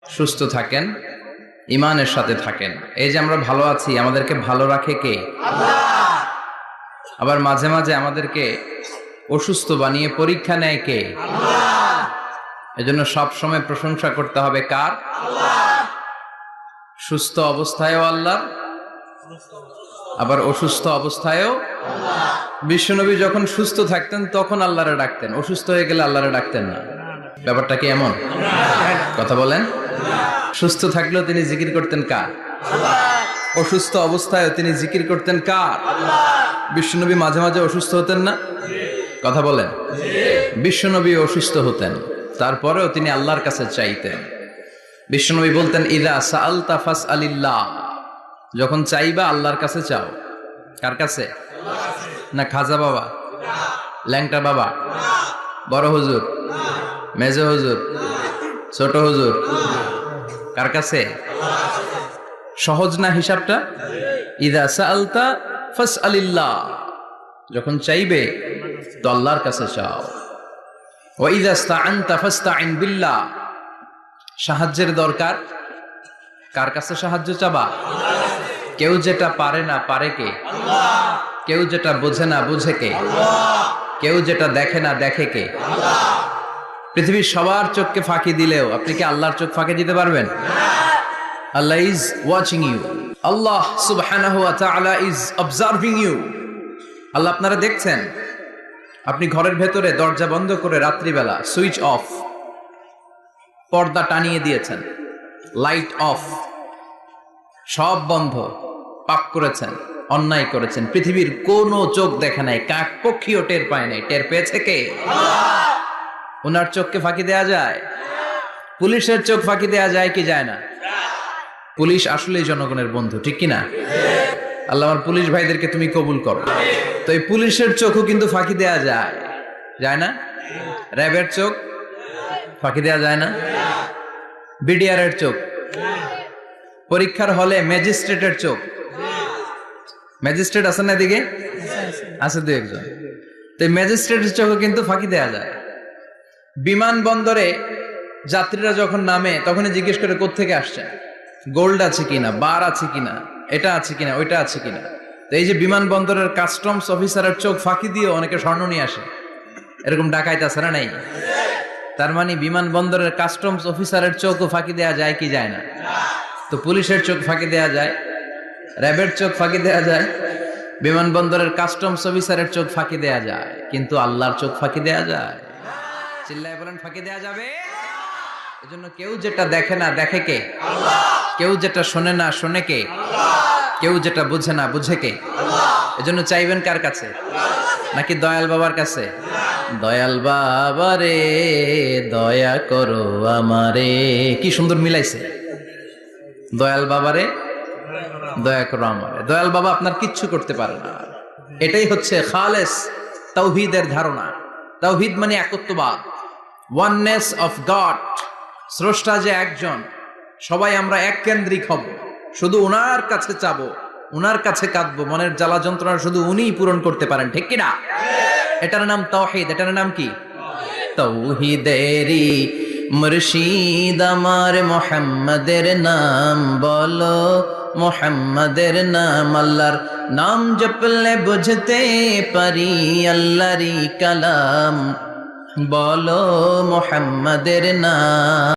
সুস্থ থাকেন, ইমানের সাথে থাকেন। এই যে আমরা ভালো আছি, আমাদেরকে ভালো রাখে কে? আল্লাহ। আবার মাঝে মাঝে আমাদেরকে অসুস্থ বানিয়ে পরীক্ষা নেয় কে? আল্লাহ। এজন্য সব সময় প্রশংসা করতে হবে কার? আল্লাহ। সুস্থ অবস্থায়ও আল্লাহ, আবার অসুস্থ অবস্থায়ও আল্লাহ। বিশ্বনবী যখন সুস্থ থাকতেন তখন আল্লাহরে ডাকতেন, অসুস্থ হয়ে গেলে আল্লাহরে ডাকতেন না। ব্যাপারটা কি এমন? কথা বলেন। সুস্থ থাকলেও তিনি জিকির করতেন কার? আল্লাহ। অসুস্থ অবস্থায়ও তিনি জিকির করতেন কার? আল্লাহ। বিশ্বনবী মাঝে মাঝে অসুস্থ হতেন না? কথা বলেন। বিশ্বনবী অসুস্থ হতেন, তারপরেও তিনি আল্লাহর কাছে চাইতেন। বিশ্বনবী বলতেন, ইযা সাআলতা ফাসআলিল্লাহ, যখন চাইবা আল্লাহর কাছে চাও। কার কাছে? না খাজা বাবা, ল্যাংটা বাবা, বড় হুজুর, মেজ হুজুর, ছোট হুজুর? কার কাছে? সহজ না হিসাবটা? ইযা সাআলতা ফাসআলিল্লাহ, যখন চাইবে তো আল্লাহর কাছে চাও। ওয়া ইযা ইসতাআনতা ফাসতাইন বিল্লাহ, সাহায্যের দরকার কার কাছে সাহায্য চাবা? কেউ যেটা পারে না পারে কে? আল্লাহ। কেউ যেটা বোঝে না বুঝে কে? আল্লাহ। কেউ যেটা দেখে না দেখে কে? আল্লাহ। পৃথিবীর সবার চোখকে ফাঁকি দিলেও আপনি কি আল্লাহর চোখ ফাঁকি দিতে পারবেন? আল্লাহ ইজ ওয়াচিং ইউ, আল্লাহ সুবহানাহু ওয়া তাআলা ইজ অবজার্ভিং ইউ। আল্লাহ আপনারা দেখছেন। আপনি ঘরের ভেতরে দরজা বন্ধ করে রাত্রিবেলা সুইচ অফ, পর্দা টানিয়ে দিয়েছেন, লাইট অফ, সব বন্ধ, পাপ করেছেন, অন্যায় করেছেন, পৃথিবীর কোনো চোখ দেখে নাই, কাক পক্ষীও টের পায় নাই। টের পেয়েছে কে? আল্লাহ। ওনার চোখকে ফাঁকি দেয়া যায়? পুলিশের চোখ ফাঁকি দেয়া যায় কি যায় না? পুলিশ আসলেই জনগণের বন্ধু, ঠিক কিনা? আল্লাহ আমার পুলিশ ভাইদেরকে তুমি কবুল করো। তো এই পুলিশের চোখও কিন্তু ফাঁকি দেয়া যায়, যায় না? র্যাবের চোখ ফাঁকি দেয়া যায় না? বিডিআরের চোখ, পরীক্ষার হলে ম্যাজিস্ট্রেটের চোখ, ম্যাজিস্ট্রেট আছেন না এদিকে? আছে দু একজন। তো ম্যাজিস্ট্রেটের চোখও কিন্তু ফাঁকি দেয়া যায়। বিমানবন্দরে যাত্রীরা যখন নামে তখনই জিজ্ঞেস করে কোত্থেকে আসছেন, গোল্ড আছে কিনা, বার আছে কিনা, এটা আছে কিনা, ওইটা আছে কিনা। তো এই যে বিমানবন্দরের কাস্টমস অফিসারের চোখ ফাঁকি দিয়ে অনেকে স্বর্ণ নিয়ে আসে, এরকম ডাকাইত আছে না নাই? তার মানে বিমানবন্দরের কাস্টমস অফিসারের চোখও ফাঁকি দেয়া যায় কি যায় না? তো পুলিশের চোখ ফাঁকি দেয়া যায়, র্যাবের চোখ ফাঁকি দেয়া যায়, বিমানবন্দরের কাস্টমস অফিসারের চোখ ফাঁকি দেয়া যায়, কিন্তু আল্লাহর চোখ ফাঁকি দেয়া যায়? চিল্লায় বলেন ফাঁকি দেয়া যাবে? এজন্য কেউ যেটা দেখে না দেখে কে? আল্লাহ। কেউ যেটা শোনে না শোনে কে? আল্লাহ। কেউ যেটা বুঝে না বুঝে কে? আল্লাহ। এজন্য চাইবেন কার কাছে? নাকি দয়াল বাবার কাছে? দয়াল বাবা রে দয়া করো আমারে। কি সুন্দর মিলাইছে, দয়াল বাবারে দয়া করো আমারে। দয়াল বাবা আপনার কিচ্ছু করতে পারে না। এটাই হচ্ছে খালেস তাওহীদের ধারণা। তাওহীদ মানে একত্ববাদ, ওয়াননেস অফ গড। স্রষ্টা যে একজন, সবাই আমরা এক কেন্দ্রিক হব, শুধু উনার কাছে চাবো, উনার কাছে কাঁদবো, মনের জ্বালা যন্ত্রণা শুধু উনিই পূরণ করতে পারেন, ঠিক কিনা? এটার নাম তাওহীদ। এটার নাম কি? তাওহীদেরই মুর্শিদ আমার মুহাম্মাদের নাম বলো, মুহাম্মাদের নাম। আল্লাহর নাম জপলে বুঝতে পারি আল্লাহরই কালাম, বলো মুহাম্মাদের নাম।